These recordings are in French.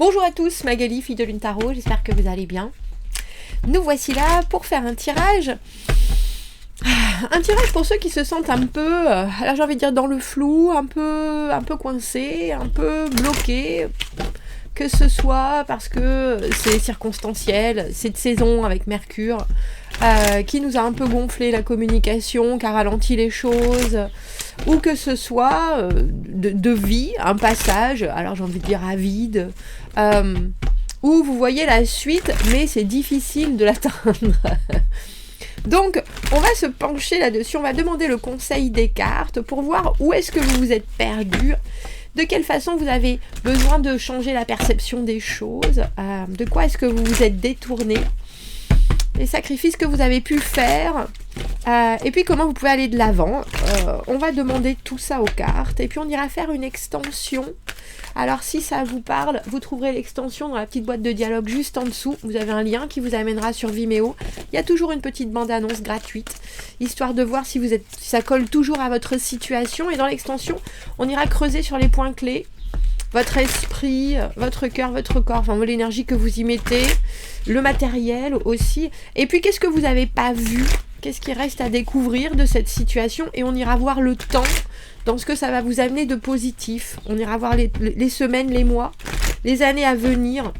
Bonjour à tous, Magali, fille de Lune Tarot, j'espère que vous allez bien. Nous voici là pour faire un tirage. Un tirage pour ceux qui se sentent un peu, alors j'ai envie de dire dans le flou, un peu coincés, un peu bloqués. Que ce soit parce que c'est circonstanciel, cette saison avec Mercure, qui nous a un peu gonflé la communication, qui a ralenti les choses, ou que ce soit de vie, un passage, alors j'ai envie de dire à vide, où vous voyez la suite, mais c'est difficile de l'atteindre. Donc, on va se pencher là-dessus, on va demander le conseil des cartes pour voir où est-ce que vous vous êtes perdu, de quelle façon vous avez besoin de changer la perception des choses, de quoi est-ce que vous vous êtes détourné, les sacrifices que vous avez pu faire, et puis comment vous pouvez aller de l'avant. On va demander tout ça aux cartes, et puis on ira faire une extension. Alors si ça vous parle, vous trouverez l'extension dans la petite boîte de dialogue juste en dessous. Vous avez un lien qui vous amènera sur Vimeo. Il y a toujours une petite bande-annonce gratuite, histoire de voir si ça colle toujours à votre situation. Et dans l'extension, on ira creuser sur les points clés, votre esprit, votre cœur, votre corps, enfin l'énergie que vous y mettez, le matériel aussi. Et puis qu'est-ce que vous n'avez pas vu ? Qu'est-ce qui reste à découvrir de cette situation ? Et on ira voir le temps dans ce que ça va vous amener de positif. On ira voir les semaines, les mois, les années à venir.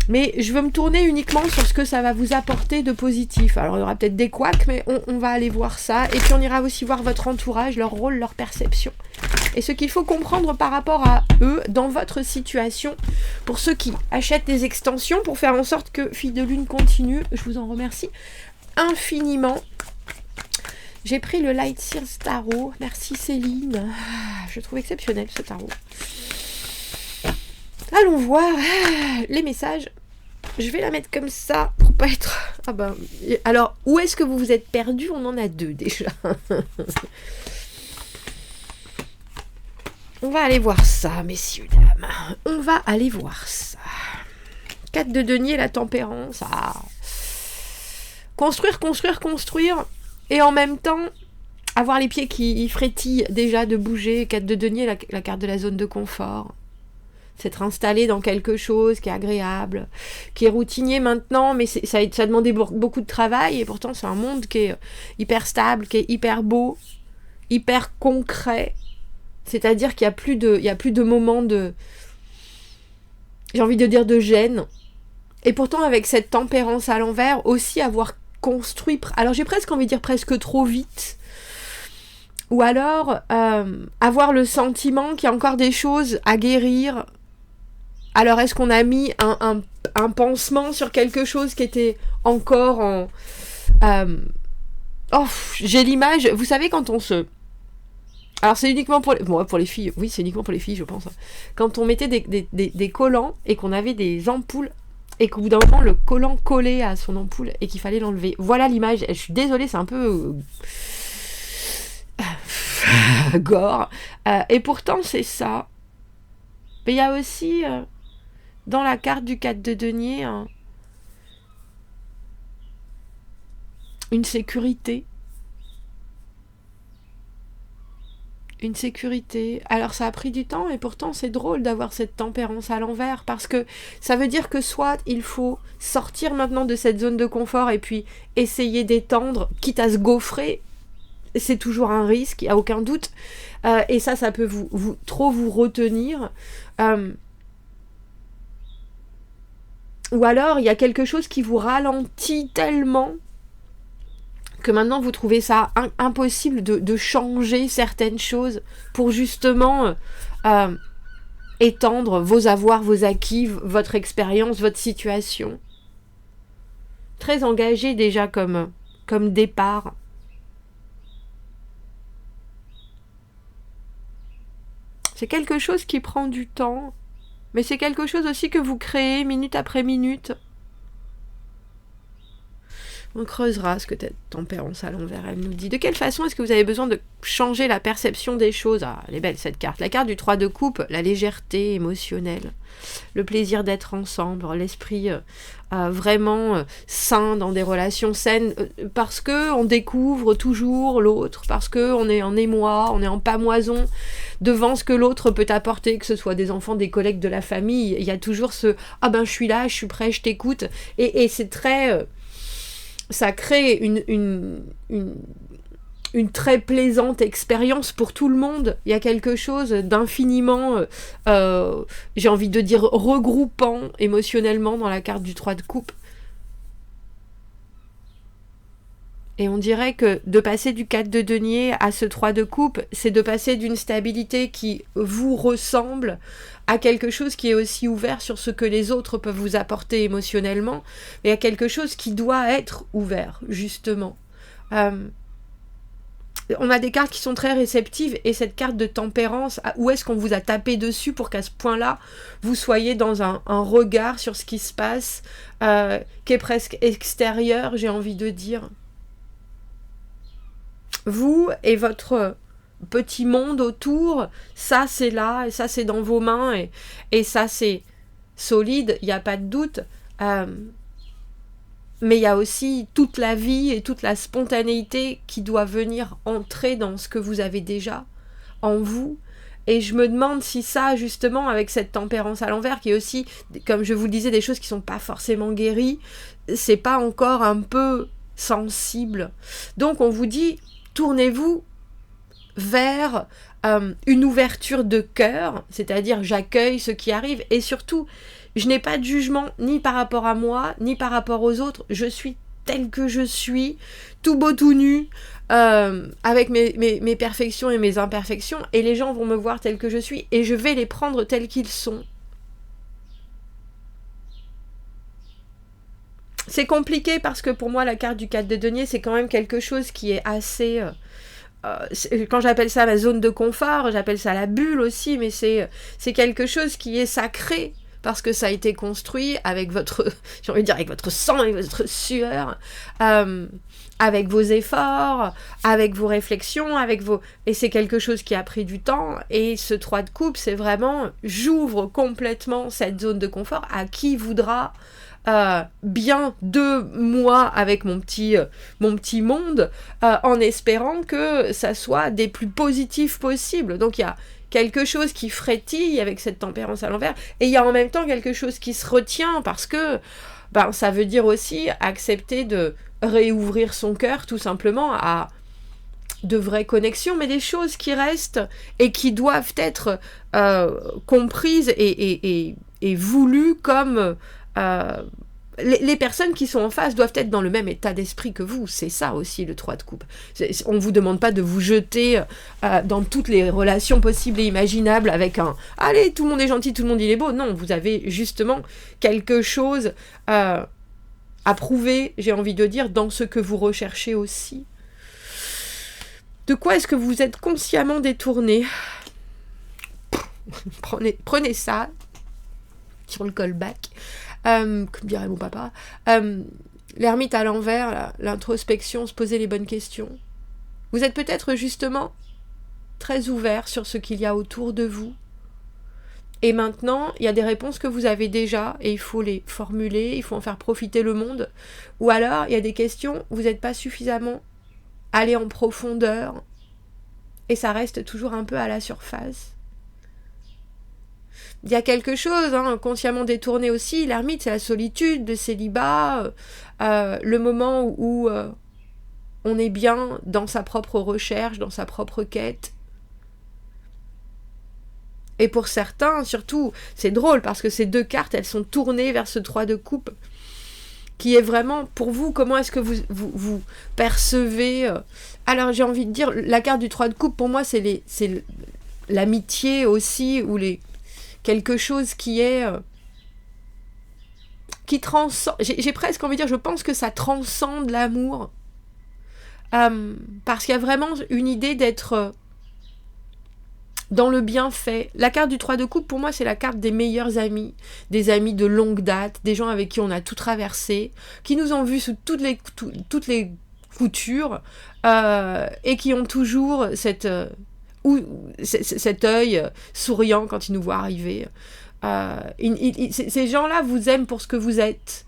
Mais je veux me tourner uniquement sur ce que ça va vous apporter de positif. Alors il y aura peut-être des couacs, mais on va aller voir ça. Et puis on ira aussi voir votre entourage, leur rôle, leur perception. Et ce qu'il faut comprendre par rapport à eux dans votre situation. Pour ceux qui achètent des extensions, pour faire en sorte que Fille de Lune continue, je vous en remercie infiniment. J'ai pris le Light Seals Tarot. Merci Céline. Je trouve exceptionnel ce tarot. Allons voir les messages. Je vais la mettre comme ça pour pas être... Alors, où est-ce que vous vous êtes perdu ? On en a deux déjà. On va aller voir ça, messieurs, dames. On va aller voir ça. 4 de denier, la tempérance. Construire. Et en même temps, avoir les pieds qui frétillent déjà de bouger. 4 de denier, la carte de la zone de confort. S'être installé dans quelque chose qui est agréable, qui est routinier maintenant, mais ça a demandé beaucoup de travail. Et pourtant, c'est un monde qui est hyper stable, qui est hyper beau, hyper concret. C'est-à-dire qu'il n'y a plus de moments de... J'ai envie de dire de gêne. Et pourtant, avec cette tempérance à l'envers, aussi avoir construit... Alors, j'ai presque envie de dire presque trop vite. Ou alors, avoir le sentiment qu'il y a encore des choses à guérir. Alors, est-ce qu'on a mis un pansement sur quelque chose qui était encore en... j'ai l'image... Vous savez, quand on se... Alors c'est uniquement pour les filles, oui c'est uniquement pour les filles je pense. Quand on mettait des collants et qu'on avait des ampoules et qu'au bout d'un moment le collant collait à son ampoule et qu'il fallait l'enlever. Voilà l'image, je suis désolée c'est un peu gore. Et pourtant c'est ça. Mais il y a aussi dans la carte du 4 de denier une sécurité. Une sécurité. Alors ça a pris du temps et pourtant c'est drôle d'avoir cette tempérance à l'envers parce que ça veut dire que soit il faut sortir maintenant de cette zone de confort et puis essayer d'étendre, quitte à se gaufrer, c'est toujours un risque, il n'y a aucun doute, et ça peut trop vous retenir. Ou alors il y a quelque chose qui vous ralentit tellement que maintenant vous trouvez ça impossible de changer certaines choses pour justement étendre vos avoirs, vos acquis, votre expérience, votre situation. Très engagé déjà comme départ. C'est quelque chose qui prend du temps, mais c'est quelque chose aussi que vous créez minute après minute. On creusera ce que cette tempérance à l'envers, elle nous dit. De quelle façon est-ce que vous avez besoin de changer la perception des choses? Ah, elle est belle cette carte. La carte du 3 de coupe, la légèreté émotionnelle, le plaisir d'être ensemble, l'esprit vraiment sain dans des relations saines, parce qu'on découvre toujours l'autre, parce qu'on est en émoi, on est en pamoison devant ce que l'autre peut apporter, que ce soit des enfants, des collègues, de la famille. Il y a toujours ce « Ah ben je suis là, je suis prêt, je t'écoute ». Et c'est très... ça crée une très plaisante expérience pour tout le monde. Il y a quelque chose d'infiniment, j'ai envie de dire, regroupant émotionnellement dans la carte du 3 de coupe. Et on dirait que de passer du 4 de denier à ce 3 de coupe, c'est de passer d'une stabilité qui vous ressemble à quelque chose qui est aussi ouvert sur ce que les autres peuvent vous apporter émotionnellement, et à quelque chose qui doit être ouvert, justement. On a des cartes qui sont très réceptives, et cette carte de tempérance, où est-ce qu'on vous a tapé dessus pour qu'à ce point-là, vous soyez dans un regard sur ce qui se passe, qui est presque extérieur, j'ai envie de dire. Vous et votre petit monde autour, ça c'est là, et ça c'est dans vos mains, et ça c'est solide, il n'y a pas de doute. Mais il y a aussi toute la vie et toute la spontanéité qui doit venir entrer dans ce que vous avez déjà en vous. Et je me demande si ça, justement, avec cette tempérance à l'envers, qui est aussi, comme je vous le disais, des choses qui ne sont pas forcément guéries, c'est pas encore un peu sensible. Donc on vous dit, tournez-vous vers une ouverture de cœur, c'est-à-dire j'accueille ce qui arrive, et surtout, je n'ai pas de jugement ni par rapport à moi, ni par rapport aux autres, je suis telle que je suis, tout beau, tout nu, avec mes perfections et mes imperfections, et les gens vont me voir telle que je suis, et je vais les prendre tels qu'ils sont. C'est compliqué parce que pour moi, la carte du 4 de denier, c'est quand même quelque chose qui est assez... quand j'appelle ça ma zone de confort, j'appelle ça la bulle aussi, mais c'est quelque chose qui est sacré, parce que ça a été construit avec votre, j'ai envie de dire, avec votre sang et votre sueur, avec vos efforts, avec vos réflexions, et c'est quelque chose qui a pris du temps, et ce 3 de coupe, c'est vraiment, j'ouvre complètement cette zone de confort à qui voudra bien de moi avec mon petit monde, en espérant que ça soit des plus positifs possibles. Donc il y a quelque chose qui frétille avec cette tempérance à l'envers, et il y a en même temps quelque chose qui se retient, parce que ça veut dire aussi accepter de réouvrir son cœur tout simplement à de vraies connexions, mais des choses qui restent et qui doivent être comprises et voulues comme... les personnes qui sont en face doivent être dans le même état d'esprit que vous. C'est ça aussi le 3 de coupe. On ne vous demande pas de vous jeter dans toutes les relations possibles et imaginables avec un « allez, tout le monde est gentil, tout le monde il est beau ». Non, vous avez justement quelque chose à prouver, j'ai envie de dire, dans ce que vous recherchez aussi. De quoi est-ce que vous êtes consciemment détourné? Prenez ça sur le callback. Comme dirait mon papa, l'ermite à l'envers, l'introspection, se poser les bonnes questions. Vous êtes peut-être justement très ouvert sur ce qu'il y a autour de vous. Et maintenant, il y a des réponses que vous avez déjà, et il faut les formuler, il faut en faire profiter le monde. Ou alors, il y a des questions, vous n'êtes pas suffisamment allé en profondeur, et ça reste toujours un peu à la surface. Il y a quelque chose, consciemment détourné aussi, l'ermite, c'est la solitude, le célibat, le moment où on est bien dans sa propre recherche, dans sa propre quête. Et pour certains, surtout, c'est drôle, parce que ces deux cartes, elles sont tournées vers ce 3 de coupe, qui est vraiment, pour vous, comment est-ce que vous percevez... Alors, j'ai envie de dire, la carte du 3 de coupe, pour moi, c'est l'amitié aussi, ou quelque chose qui est... qui transcende... J'ai presque envie de dire, je pense que ça transcende l'amour. Parce qu'il y a vraiment une idée d'être dans le bienfait. La carte du 3 de coupe, pour moi, c'est la carte des meilleurs amis, des amis de longue date, des gens avec qui on a tout traversé, qui nous ont vus sous toutes les coutures, et qui ont toujours cet œil souriant quand ils nous voient arriver. Ces gens-là vous aiment pour ce que vous êtes.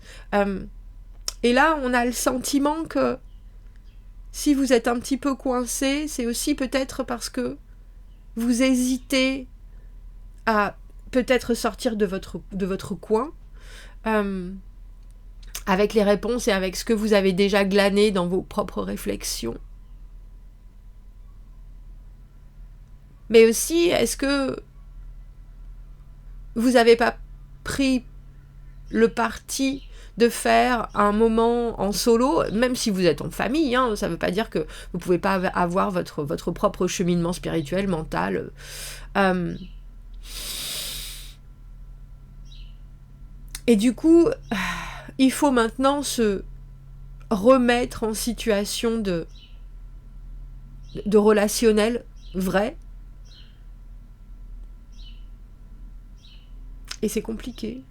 Et là, on a le sentiment que si vous êtes un petit peu coincé, c'est aussi peut-être parce que vous hésitez à peut-être sortir de votre coin, avec les réponses et avec ce que vous avez déjà glané dans vos propres réflexions. Mais aussi, est-ce que vous n'avez pas pris le parti de faire un moment en solo, même si vous êtes en famille, hein, ça ne veut pas dire que vous ne pouvez pas avoir votre propre cheminement spirituel, mental. Et du coup, il faut maintenant se remettre en situation de relationnel vrai. Et c'est compliqué.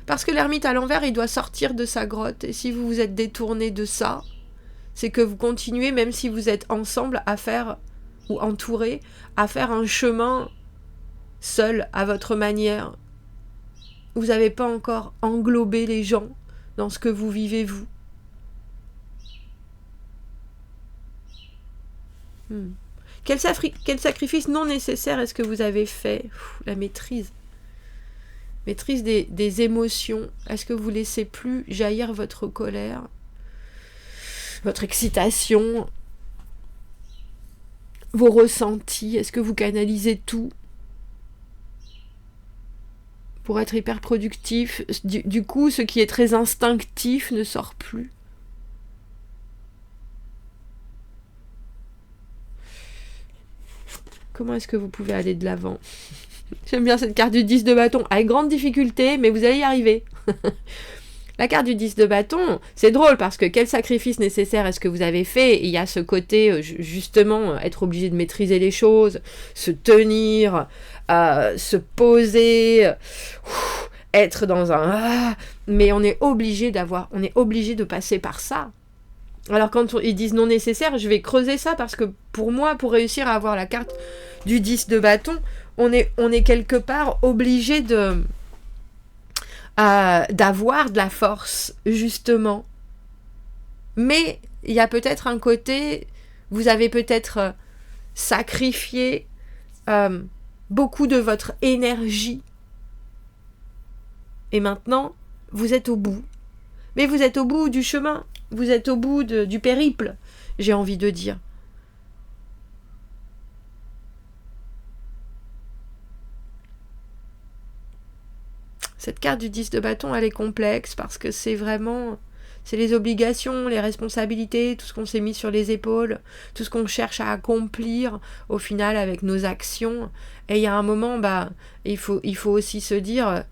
Parce que l'ermite à l'envers, il doit sortir de sa grotte. Et si vous vous êtes détourné de ça, c'est que vous continuez, même si vous êtes ensemble, à faire, ou entourés, à faire un chemin seul, à votre manière. Vous n'avez pas encore englobé les gens dans ce que vous vivez, vous. Quel sacrifice non nécessaire est-ce que vous avez fait? La maîtrise. Maîtrise des émotions. Est-ce que vous laissez plus jaillir votre colère, votre excitation, vos ressentis? Est-ce que vous canalisez tout pour être hyper productif? Du coup, ce qui est très instinctif ne sort plus. Comment est-ce que vous pouvez aller de l'avant? J'aime bien cette carte du 10 de bâton, avec grande difficulté, mais vous allez y arriver. La carte du 10 de bâton, c'est drôle parce que quel sacrifice nécessaire est-ce que vous avez fait? Et il y a ce côté, justement, être obligé de maîtriser les choses, se tenir, se poser, être dans un... mais on est obligé de passer par ça. Alors quand ils disent non nécessaire, je vais creuser ça parce que pour moi, pour réussir à avoir la carte du 10 de bâton, on est quelque part obligé d'avoir de la force, justement. Mais il y a peut-être un côté, vous avez peut-être sacrifié beaucoup de votre énergie. Et maintenant, vous êtes au bout. Mais vous êtes au bout du chemin. Vous êtes au bout du périple, j'ai envie de dire. Cette carte du 10 de bâton, elle est complexe parce que c'est les obligations, les responsabilités, tout ce qu'on s'est mis sur les épaules, tout ce qu'on cherche à accomplir au final avec nos actions. Et il y a un moment, il faut aussi se dire...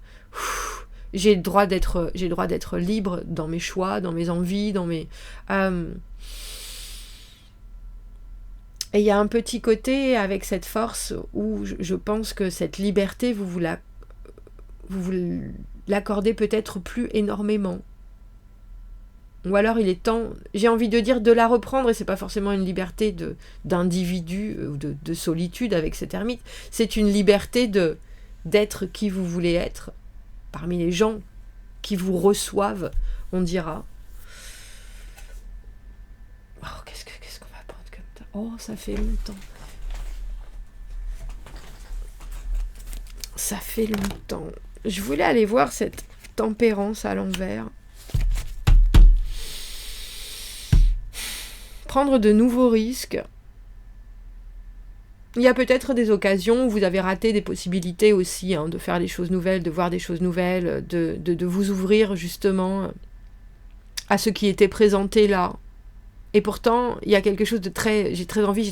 j'ai le droit d'être libre dans mes choix, dans mes envies, dans mes... Et il y a un petit côté avec cette force où je pense que cette liberté, vous l'accordez peut-être plus énormément. Ou alors il est temps, j'ai envie de dire, de la reprendre, et c'est pas forcément une liberté d'individu ou de solitude avec cet ermite, c'est une liberté d'être qui vous voulez être, parmi les gens qui vous reçoivent, on dira. Oh, qu'est-ce qu'on va prendre comme ça? Oh, ça fait longtemps. Ça fait longtemps. Je voulais aller voir cette tempérance à l'envers. Prendre de nouveaux risques. Il y a peut-être des occasions où vous avez raté des possibilités aussi, de faire des choses nouvelles, de voir des choses nouvelles, de vous ouvrir justement à ce qui était présenté là. Et pourtant, il y a quelque chose de très... J'ai très envie.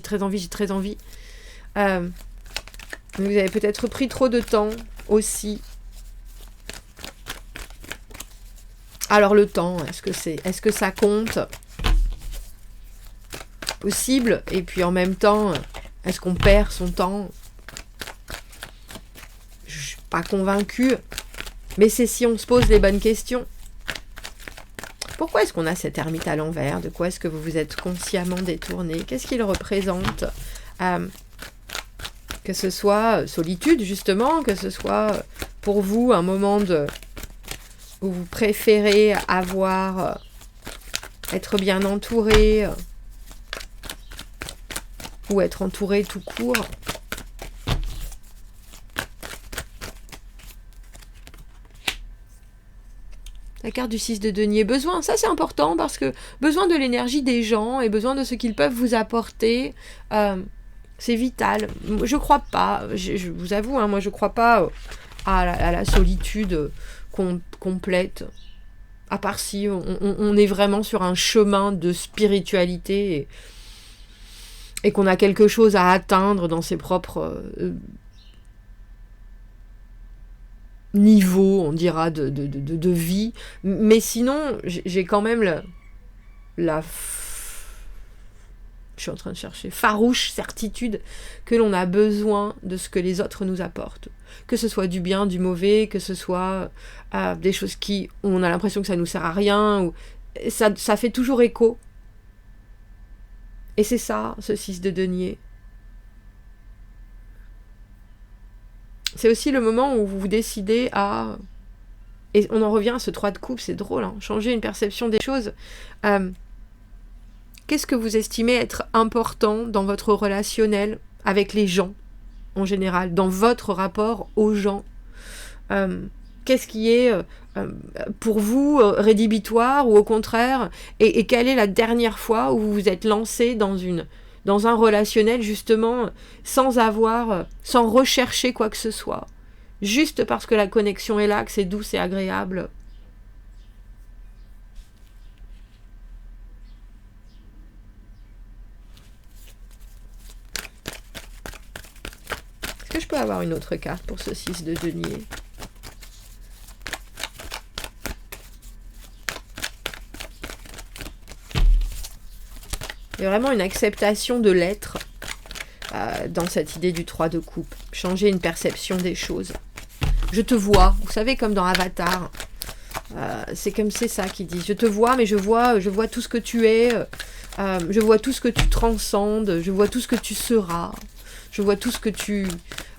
Vous avez peut-être pris trop de temps aussi. Alors le temps, est-ce que ça compte ? possible? Et puis en même temps, est-ce qu'on perd son temps? Je suis pas convaincue. Mais c'est si on se pose les bonnes questions. Pourquoi est-ce qu'on a cet ermite à l'envers? De quoi est-ce que vous vous êtes consciemment détourné? Qu'est-ce qu'il représente? Que ce soit solitude, justement, que ce soit pour vous un moment où vous préférez être bien entouré, ou être entouré tout court. La carte du 6 de denier, besoin, ça c'est important parce que besoin de l'énergie des gens et besoin de ce qu'ils peuvent vous apporter, c'est vital. Je crois pas, je vous avoue, hein, moi je crois pas à la solitude complète, à part si on est vraiment sur un chemin de spiritualité et qu'on a quelque chose à atteindre dans ses propres niveau, on dira, de vie. Mais sinon, j'ai quand même je suis en train de chercher, farouche certitude que l'on a besoin de ce que les autres nous apportent. Que ce soit du bien, du mauvais, que ce soit des choses qui, on a l'impression que ça nous sert à rien, ou ça fait toujours écho. Et c'est ça, ce 6 de denier. C'est aussi le moment où vous vous décidez à... Et on en revient à ce 3 de coupe, c'est drôle, hein, changer une perception des choses. Qu'est-ce que vous estimez être important dans votre relationnel avec les gens, en général, dans votre rapport aux gens? Qu'est-ce qui est pour vous rédhibitoire ou au contraire? Et quelle est la dernière fois où vous vous êtes lancé dans un relationnel justement sans rechercher quoi que ce soit, juste parce que la connexion est là, que c'est douce et agréable? Est-ce que je peux avoir une autre carte pour ce 6 de denier? Il y a vraiment une acceptation de l'être dans cette idée du 3 de coupe. Changer une perception des choses. Je te vois, vous savez, comme dans Avatar. C'est ça qu'ils disent. Je te vois, mais je vois tout ce que tu es. Je vois tout ce que tu transcendes. Je vois tout ce que tu seras. Je vois tout ce que tu...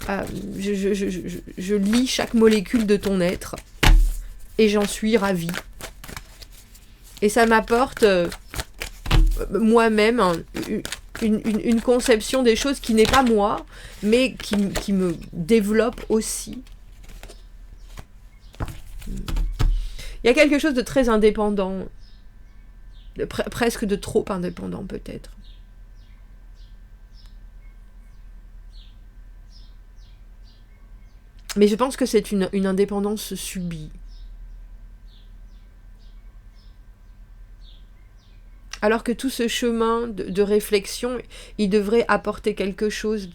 je lis chaque molécule de ton être. Et j'en suis ravie. Et ça m'apporte... moi-même une conception des choses qui n'est pas moi, mais qui me développe aussi. Il y a quelque chose de très indépendant, presque de trop indépendant peut-être. Mais je pense que c'est une indépendance subie. Alors que tout ce chemin de réflexion, il devrait apporter quelque chose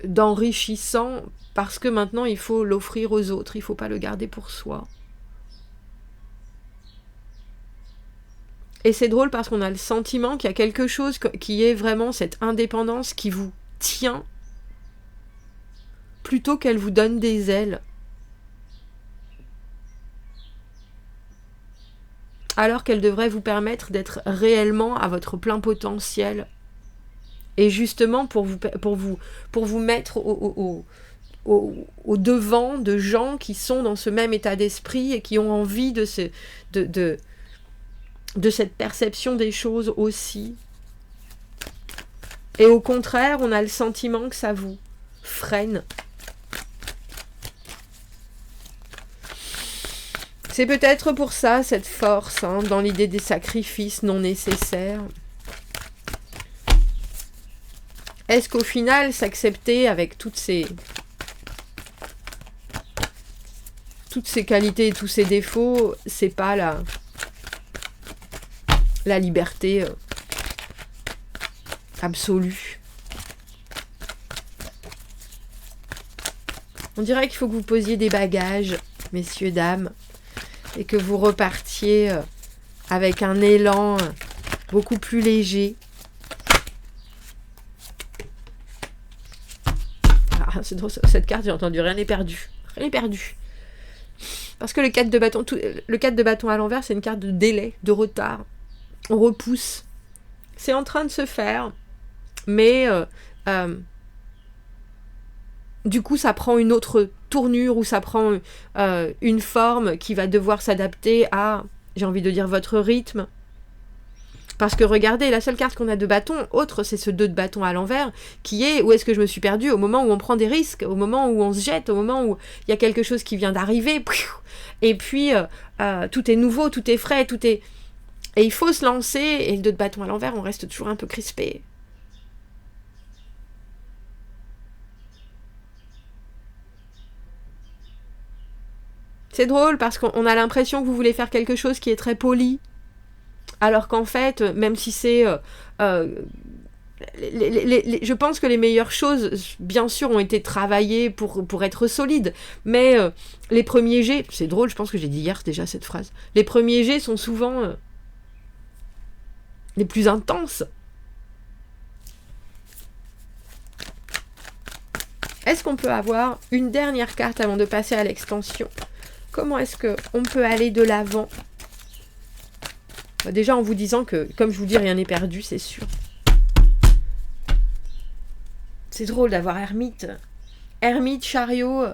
d'enrichissant, parce que maintenant il faut l'offrir aux autres, il ne faut pas le garder pour soi. Et c'est drôle parce qu'on a le sentiment qu'il y a quelque chose qui est vraiment cette indépendance qui vous tient, plutôt qu'elle vous donne des ailes. Alors qu'elle devrait vous permettre d'être réellement à votre plein potentiel. Et justement pour vous mettre au devant de gens qui sont dans ce même état d'esprit et qui ont envie de cette perception des choses aussi. Et au contraire, on a le sentiment que ça vous freine. C'est peut-être pour ça, cette force, dans l'idée des sacrifices non nécessaires. Est-ce qu'au final, s'accepter avec toutes ces qualités et tous ces défauts, c'est pas la liberté absolue? On dirait qu'il faut que vous posiez des bagages, messieurs, dames, et que vous repartiez avec un élan beaucoup plus léger. Ah, c'est drôle, cette carte, j'ai entendu, rien n'est perdu. Rien n'est perdu. Parce que le 4 de bâton, le 4 de bâton à l'envers, c'est une carte de délai, de retard. On repousse. C'est en train de se faire, mais du coup, ça prend une autre tournure ou ça prend une forme qui va devoir s'adapter à, j'ai envie de dire, votre rythme. Parce que regardez, la seule carte qu'on a de bâton, autre, c'est ce 2 de bâton à l'envers, qui est où est-ce que je me suis perdue, au moment où on prend des risques, au moment où on se jette, au moment où il y a quelque chose qui vient d'arriver, et puis tout est nouveau, tout est frais, tout est... Et il faut se lancer, et le 2 de bâton à l'envers, on reste toujours un peu crispé. C'est drôle parce qu'on a l'impression que vous voulez faire quelque chose qui est très poli, alors qu'en fait, même si c'est... je pense que les meilleures choses, bien sûr, ont été travaillées pour être solides, mais les premiers jets, c'est drôle, je pense que j'ai dit hier déjà cette phrase, les premiers jets sont souvent les plus intenses. Est-ce qu'on peut avoir une dernière carte avant de passer à l'extension ? Comment est-ce qu'on peut aller de l'avant ? Déjà en vous disant que, comme je vous dis, rien n'est perdu, c'est sûr. C'est drôle d'avoir ermite. Ermite, chariot.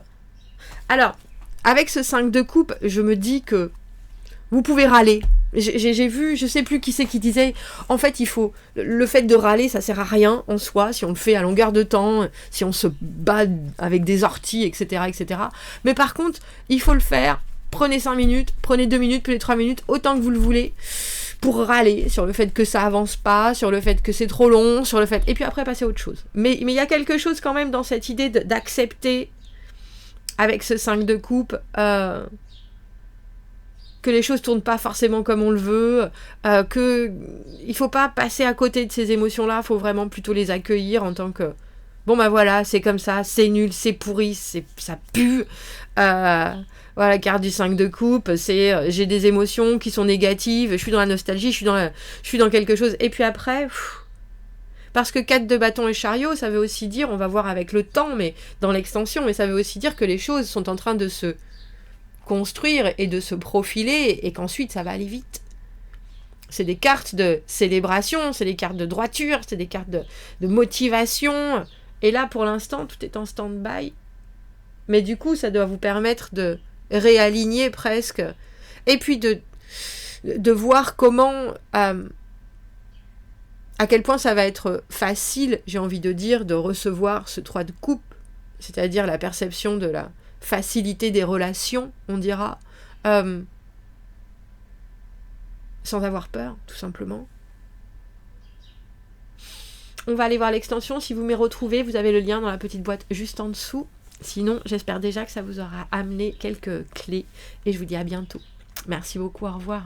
Alors, avec ce 5 de coupe, je me dis que vous pouvez râler. J'ai vu, je sais plus qui c'est qui disait, en fait, il faut... Le fait de râler, ça sert à rien en soi, si on le fait à longueur de temps, si on se bat avec des orties, etc., etc. Mais par contre, il faut le faire. Prenez 5 minutes, prenez 2 minutes, prenez 3 minutes, autant que vous le voulez, pour râler sur le fait que ça avance pas, sur le fait que c'est trop long, sur le fait... Et puis après, passer à autre chose. Mais il y a quelque chose quand même dans cette idée d'accepter, avec ce 5 de coupe, que les choses tournent pas forcément comme on le veut, que il faut pas passer à côté de ces émotions-là, il faut vraiment plutôt les accueillir en tant que bon bah voilà, c'est comme ça, c'est nul, c'est pourri, ça pue. Voilà, carte du 5 de coupe, c'est j'ai des émotions qui sont négatives, je suis dans la nostalgie, je suis dans quelque chose, et puis après, parce que 4 de bâton et chariot, ça veut aussi dire, on va voir avec le temps, mais dans l'extension, mais ça veut aussi dire que les choses sont en train de se construire et de se profiler, et qu'ensuite ça va aller vite. C'est des cartes de célébration, c'est des cartes de droiture, c'est des cartes de motivation, et là pour l'instant tout est en stand-by, mais du coup ça doit vous permettre de réaligner presque, et puis de voir comment, à quel point ça va être facile, j'ai envie de dire, de recevoir ce 3 de coupe, c'est-à-dire la perception de la facilité des relations, on dira, sans avoir peur, tout simplement. On va aller voir l'extension. Si vous m'y retrouvez, vous avez le lien dans la petite boîte juste en dessous. Sinon, j'espère déjà que ça vous aura amené quelques clés. Et je vous dis à bientôt. Merci beaucoup, au revoir.